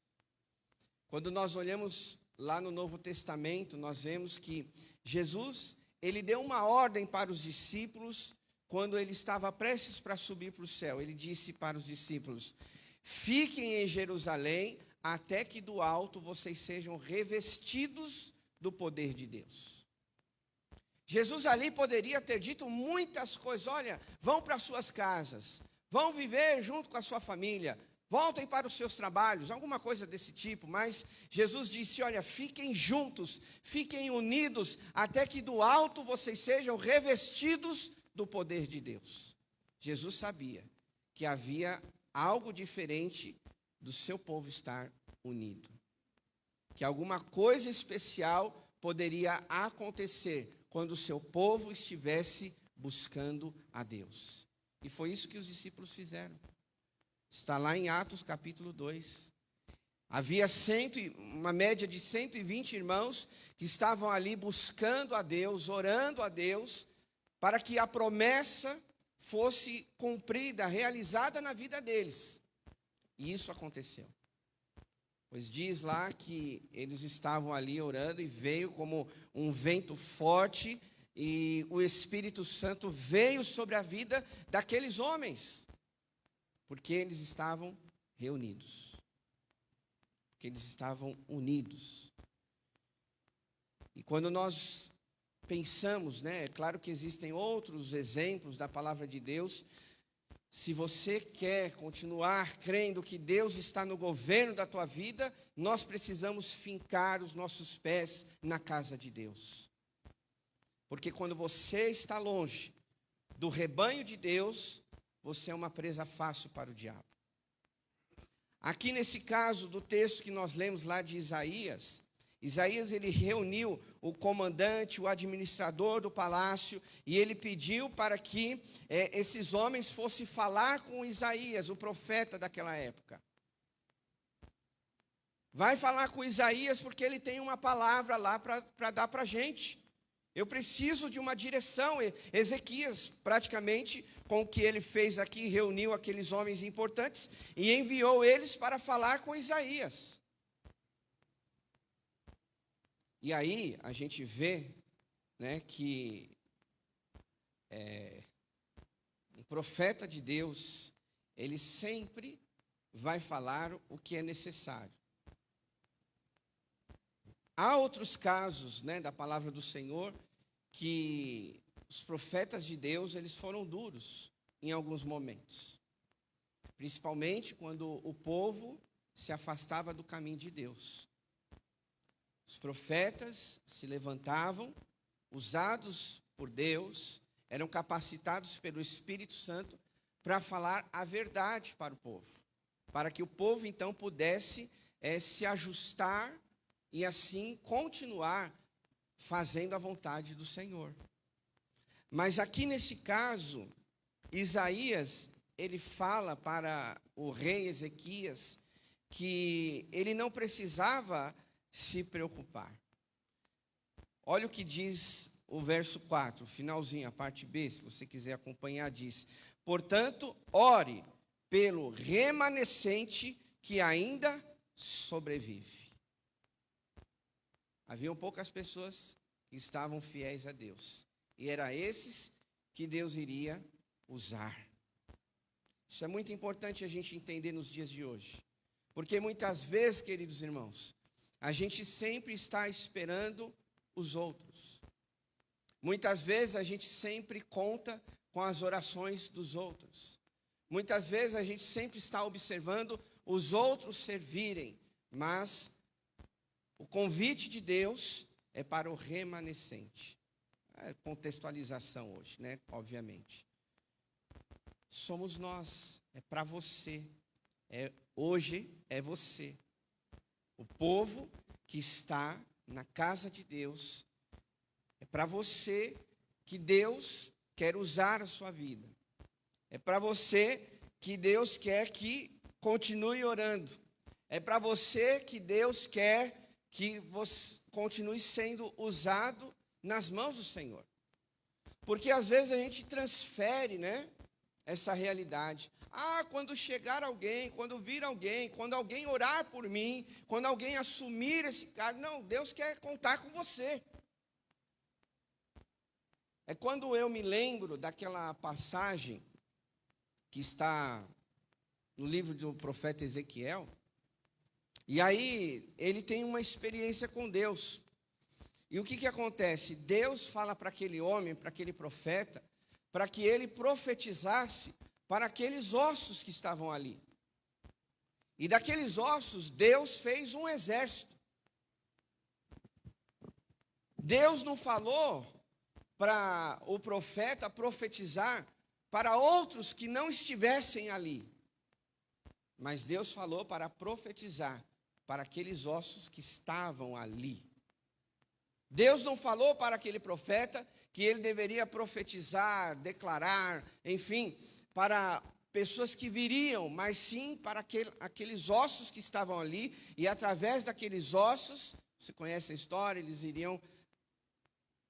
Quando nós olhamos lá no Novo Testamento, nós vemos que Jesus, ele deu uma ordem para os discípulos quando ele estava prestes para subir para o céu. Ele disse para os discípulos: fiquem em Jerusalém até que do alto vocês sejam revestidos do poder de Deus. Jesus ali poderia ter dito muitas coisas. Olha, vão para suas casas, vão viver junto com a sua família, voltem para os seus trabalhos, alguma coisa desse tipo. Mas Jesus disse: olha, fiquem juntos, fiquem unidos, até que do alto vocês sejam revestidos do poder de Deus. Jesus sabia que havia algo diferente do seu povo estar unido, que alguma coisa especial poderia acontecer quando o seu povo estivesse buscando a Deus. E foi isso que os discípulos fizeram. Está lá em Atos capítulo 2. Havia uma média de 120 irmãos que estavam ali buscando a Deus, orando a Deus, para que a promessa fosse cumprida, realizada na vida deles. E isso aconteceu. Pois diz lá que eles estavam ali orando e veio como um vento forte e o Espírito Santo veio sobre a vida daqueles homens. Porque eles estavam reunidos. Porque eles estavam unidos. E quando nós pensamos, né, é claro que existem outros exemplos da palavra de Deus. Se você quer continuar crendo que Deus está no governo da tua vida, nós precisamos fincar os nossos pés na casa de Deus. Porque quando você está longe do rebanho de Deus, você é uma presa fácil para o diabo. Aqui nesse caso do texto que nós lemos lá de Isaías, ele reuniu o comandante, o administrador do palácio, e ele pediu para que esses homens fossem falar com Isaías, o profeta daquela época. Vai falar com Isaías porque ele tem uma palavra lá para dar para a gente. Eu preciso de uma direção. Ezequias, praticamente, com o que ele fez aqui, reuniu aqueles homens importantes e enviou eles para falar com Isaías. E aí a gente vê, né, que um profeta de Deus, ele sempre vai falar o que é necessário. Há outros casos, né, da palavra do Senhor, que os profetas de Deus, eles foram duros em alguns momentos. Principalmente quando o povo se afastava do caminho de Deus. Os profetas se levantavam, usados por Deus, eram capacitados pelo Espírito Santo para falar a verdade para o povo. Para que o povo, então, pudesse se ajustar e assim continuar fazendo a vontade do Senhor. Mas aqui nesse caso, Isaías, ele fala para o rei Ezequias que ele não precisava se preocupar. Olha o que diz o verso 4, finalzinho, a parte B, se você quiser acompanhar, diz: portanto, ore pelo remanescente que ainda sobrevive. Haviam poucas pessoas que estavam fiéis a Deus, e era esses que Deus iria usar. Isso é muito importante a gente entender nos dias de hoje, porque muitas vezes, queridos irmãos, a gente sempre está esperando os outros. Muitas vezes a gente sempre conta com as orações dos outros. Muitas vezes a gente sempre está observando os outros servirem, mas o convite de Deus é para o remanescente. É contextualização hoje, né? Obviamente. Somos nós, é para você. Hoje é você. O povo que está na casa de Deus, é para você que Deus quer usar a sua vida. É para você que Deus quer que continue orando. É para você que Deus quer que você continue sendo usado nas mãos do Senhor. Porque às vezes a gente transfere, né, essa realidade. Quando chegar alguém, quando vir alguém, quando alguém orar por mim, quando alguém assumir esse cargo. Não, Deus quer contar com você. É quando eu me lembro daquela passagem que está no livro do profeta Ezequiel. E aí ele tem uma experiência com Deus. E o que acontece? Deus fala para aquele homem, para aquele profeta, para que ele profetizasse para aqueles ossos que estavam ali. E daqueles ossos, Deus fez um exército. Deus não falou para o profeta profetizar para outros que não estivessem ali. Mas Deus falou para profetizar para aqueles ossos que estavam ali. Deus não falou para aquele profeta que ele deveria profetizar, declarar, enfim, para pessoas que viriam, mas sim para aqueles ossos que estavam ali, e através daqueles ossos, você conhece a história,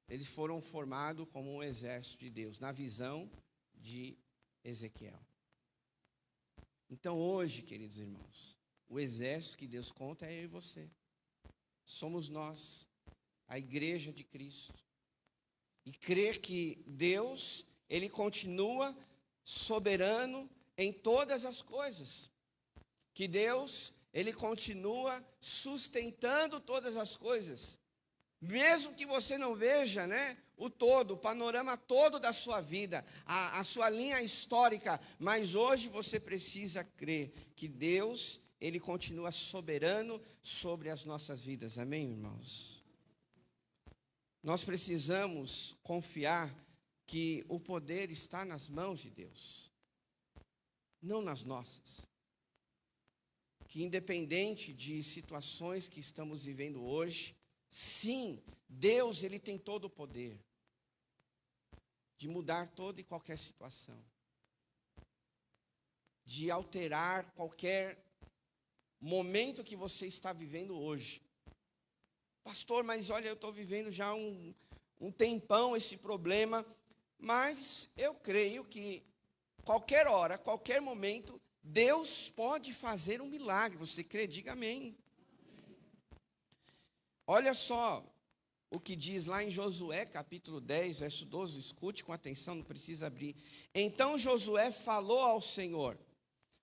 eles foram formados como um exército de Deus, na visão de Ezequiel. Então hoje, queridos irmãos, o exército que Deus conta é eu e você. Somos nós, a igreja de Cristo. E crer que Deus, Ele continua soberano em todas as coisas. Que Deus, Ele continua sustentando todas as coisas. Mesmo que você não veja, né, o todo, o panorama todo da sua vida, a sua linha histórica, mas hoje você precisa crer que Deus, Ele continua soberano sobre as nossas vidas. Amém, irmãos? Nós precisamos confiar que o poder está nas mãos de Deus, não nas nossas. Que independente de situações que estamos vivendo hoje, sim, Deus, Ele tem todo o poder de mudar toda e qualquer situação, de alterar qualquer momento que você está vivendo hoje. Pastor, mas olha, eu estou vivendo já um tempão esse problema, mas eu creio que qualquer hora, qualquer momento, Deus pode fazer um milagre. Você crê? Diga amém. Olha só o que diz lá em Josué, capítulo 10, verso 12. Escute com atenção, não precisa abrir. Então Josué falou ao Senhor,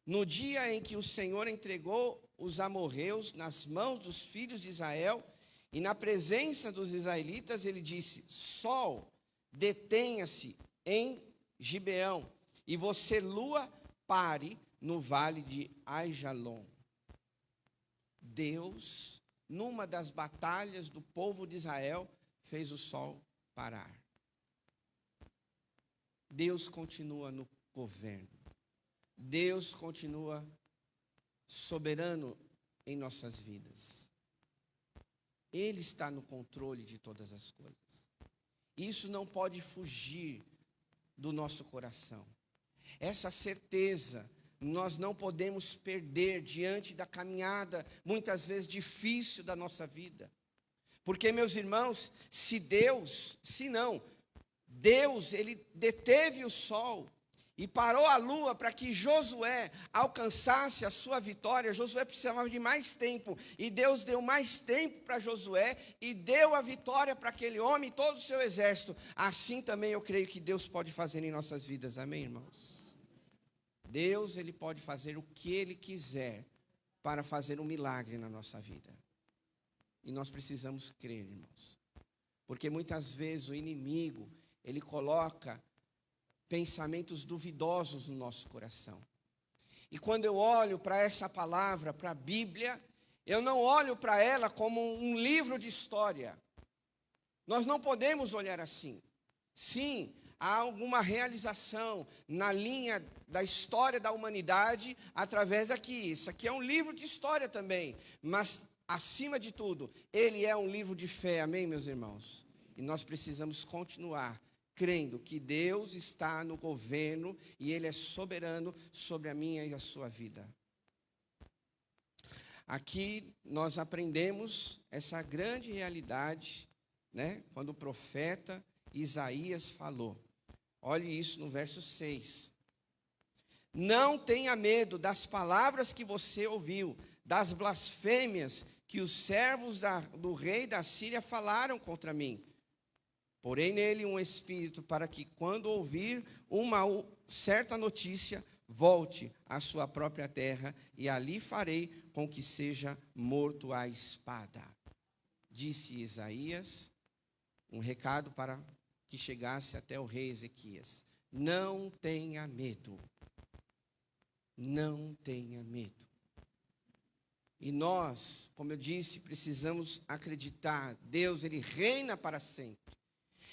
no dia em que o Senhor entregou os amorreus nas mãos dos filhos de Israel, e na presença dos israelitas, ele disse: Sol, detenha-se em Gibeão, e você, lua, pare no vale de Aijalon. Deus, numa das batalhas do povo de Israel, fez o sol parar. Deus continua no governo. Deus continua soberano em nossas vidas. Ele está no controle de todas as coisas. Isso não pode fugir do nosso coração. Essa certeza nós não podemos perder diante da caminhada, muitas vezes difícil da nossa vida. Porque, meus irmãos, Deus, Ele deteve o sol e parou a lua para que Josué alcançasse a sua vitória. Josué precisava de mais tempo, e Deus deu mais tempo para Josué, e deu a vitória para aquele homem e todo o seu exército. Assim também eu creio que Deus pode fazer em nossas vidas, amém, irmãos? Deus, Ele pode fazer o que Ele quiser para fazer um milagre na nossa vida. E nós precisamos crer, irmãos. Porque muitas vezes o inimigo, ele coloca pensamentos duvidosos no nosso coração. E quando eu olho para essa palavra, para a Bíblia, eu não olho para ela como um livro de história. Nós não podemos olhar assim. Sim, há alguma realização na linha da história da humanidade através daqui. Isso aqui é um livro de história também, mas acima de tudo, ele é um livro de fé, amém, meus irmãos? E nós precisamos continuar crendo que Deus está no governo e Ele é soberano sobre a minha e a sua vida. Aqui nós aprendemos essa grande realidade, né? Quando o profeta Isaías falou. Olhe isso no verso 6. Não tenha medo das palavras que você ouviu, das blasfêmias que os servos do rei da Síria falaram contra mim. Porém nele um espírito para que, quando ouvir uma certa notícia, volte à sua própria terra, e ali farei com que seja morto à espada. Disse Isaías, um recado para que chegasse até o rei Ezequias. Não tenha medo. Não tenha medo. E nós, como eu disse, precisamos acreditar. Deus, Ele reina para sempre.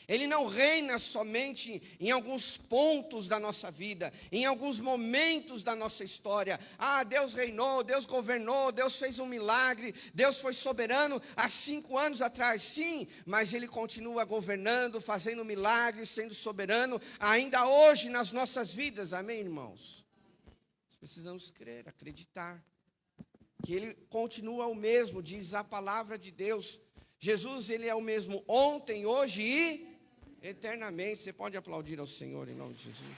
Ele não reina somente em alguns pontos da nossa vida, em alguns momentos da nossa história. Ah, Deus reinou, Deus governou, Deus fez um milagre, Deus foi soberano há 5 anos atrás. Sim, mas Ele continua governando, fazendo milagres, sendo soberano, ainda hoje nas nossas vidas. Amém, irmãos? Nós precisamos crer, acreditar, que Ele continua o mesmo, diz a palavra de Deus. Jesus, Ele é o mesmo ontem, hoje e eternamente. Você pode aplaudir ao Senhor em nome de Jesus.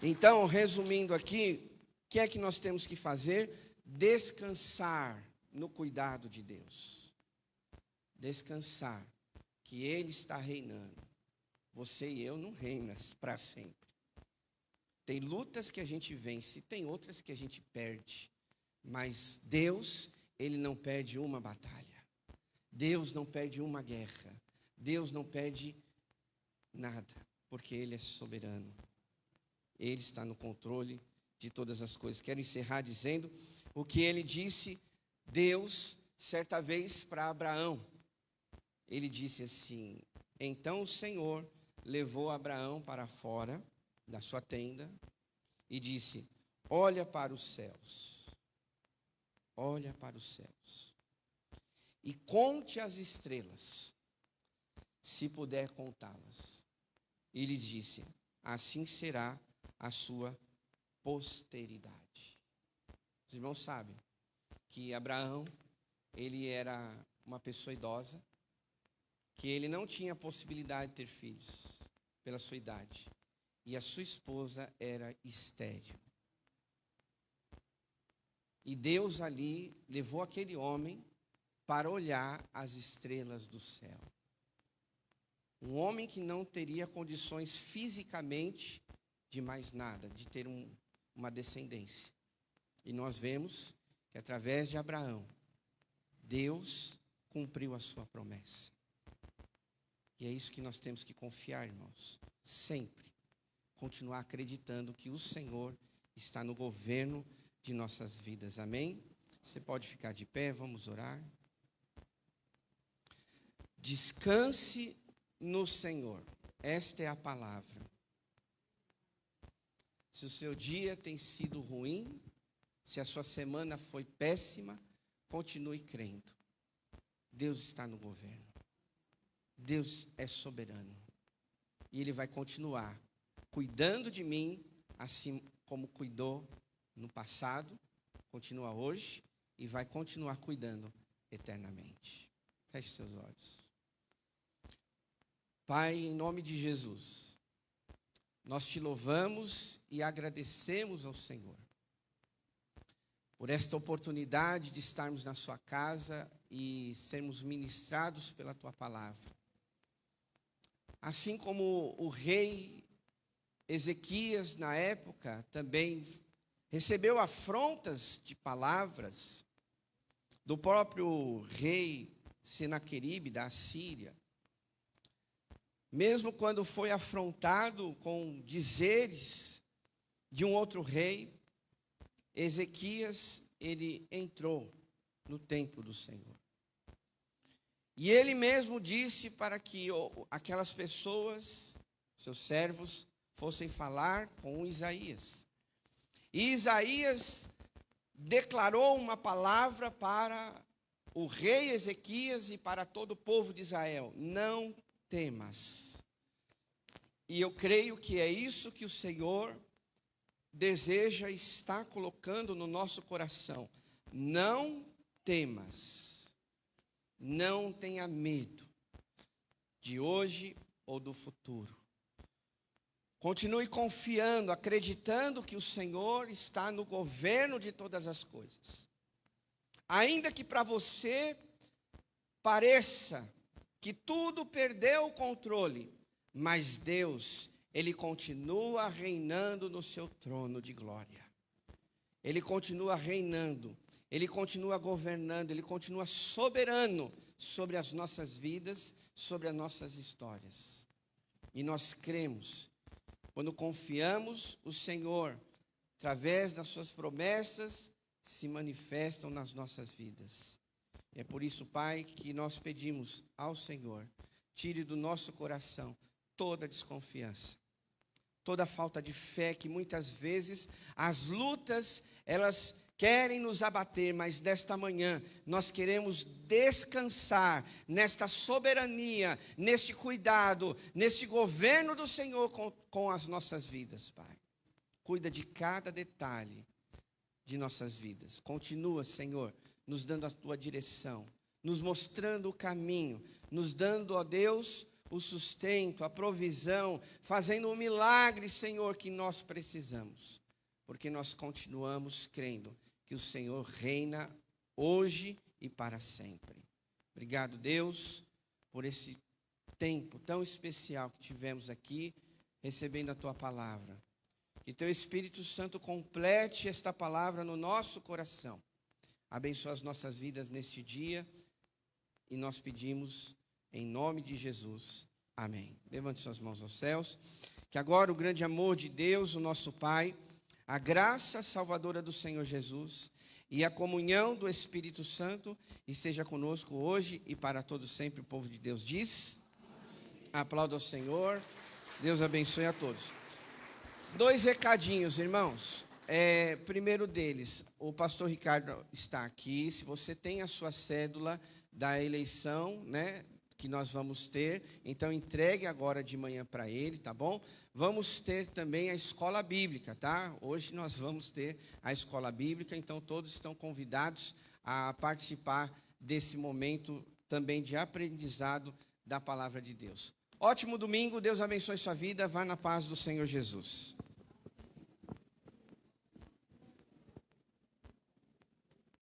Então, resumindo aqui, o que é que nós temos que fazer? Descansar no cuidado de Deus. Descansar, que Ele está reinando. Você e eu não reinamos para sempre. Tem lutas que a gente vence, tem outras que a gente perde. Mas Deus, Ele não perde uma batalha. Deus não perde uma guerra. Deus não perde nada, porque Ele é soberano. Ele está no controle de todas as coisas. Quero encerrar dizendo o que Ele disse, Deus, certa vez para Abraão. Ele disse assim: então o Senhor levou Abraão para fora da sua tenda e disse: olha para os céus, olha para os céus, e conte as estrelas, se puder contá-las. E lhes disse: assim será a sua posteridade. Os irmãos sabem que Abraão, ele era uma pessoa idosa, que ele não tinha possibilidade de ter filhos pela sua idade. E a sua esposa era estéril. E Deus ali levou aquele homem para olhar as estrelas do céu. Um homem que não teria condições fisicamente de mais nada, de ter uma descendência. E nós vemos que através de Abraão, Deus cumpriu a sua promessa. E é isso que nós temos que confiar, irmãos, sempre. Continuar acreditando que o Senhor está no governo de nossas vidas. Amém? Você pode ficar de pé, vamos orar. Descanse no Senhor. Esta é a palavra. Se o seu dia tem sido ruim, se a sua semana foi péssima, continue crendo. Deus está no governo. Deus é soberano. E Ele vai continuar cuidando de mim, assim como cuidou no passado, continua hoje e vai continuar cuidando eternamente. Feche seus olhos. Pai, em nome de Jesus, nós te louvamos e agradecemos ao Senhor por esta oportunidade de estarmos na sua casa e sermos ministrados pela tua palavra. Assim como o rei Ezequias, na época, também recebeu afrontas de palavras do próprio rei Senaqueribe, da Assíria. Mesmo quando foi afrontado com dizeres de um outro rei, Ezequias, ele entrou no templo do Senhor. E ele mesmo disse para que aquelas pessoas, seus servos, fossem falar com Isaías. E Isaías declarou uma palavra para o rei Ezequias e para todo o povo de Israel: não temas. E eu creio que é isso que o Senhor deseja e está colocando no nosso coração. Não temas. Não tenha medo de hoje ou do futuro. Continue confiando, acreditando que o Senhor está no governo de todas as coisas. Ainda que para você pareça que tudo perdeu o controle, mas Deus, Ele continua reinando no seu trono de glória. Ele continua reinando. Ele continua governando, Ele continua soberano sobre as nossas vidas, sobre as nossas histórias. E nós cremos, quando confiamos, o Senhor, através das suas promessas, se manifestam nas nossas vidas. E é por isso, Pai, que nós pedimos ao Senhor, tire do nosso coração toda desconfiança, toda falta de fé, que muitas vezes as lutas, elas querem nos abater, mas desta manhã nós queremos descansar nesta soberania, neste cuidado, neste governo do Senhor com as nossas vidas, Pai. Cuida de cada detalhe de nossas vidas. Continua, Senhor, nos dando a tua direção, nos mostrando o caminho, nos dando, ó Deus, o sustento, a provisão, fazendo um milagre, Senhor, que nós precisamos. Porque nós continuamos crendo que o Senhor reina hoje e para sempre. Obrigado, Deus, por esse tempo tão especial que tivemos aqui, recebendo a Tua palavra. Que Teu Espírito Santo complete esta palavra no nosso coração. Abençoa as nossas vidas neste dia. E nós pedimos em nome de Jesus. Amém. Levante suas mãos aos céus. Que agora o grande amor de Deus, o nosso Pai, a graça salvadora do Senhor Jesus e a comunhão do Espírito Santo esteja conosco hoje e para todos sempre. O povo de Deus diz. Amém. Aplauda ao Senhor. Deus abençoe a todos. 2 recadinhos, irmãos. Primeiro deles, o pastor Ricardo está aqui. Se você tem a sua cédula da eleição, né, que nós vamos ter, então entregue agora de manhã para ele, tá bom? Vamos ter também a escola bíblica, tá? Hoje nós vamos ter a escola bíblica, então todos estão convidados a participar desse momento também de aprendizado da palavra de Deus. Ótimo domingo, Deus abençoe sua vida, vá na paz do Senhor Jesus.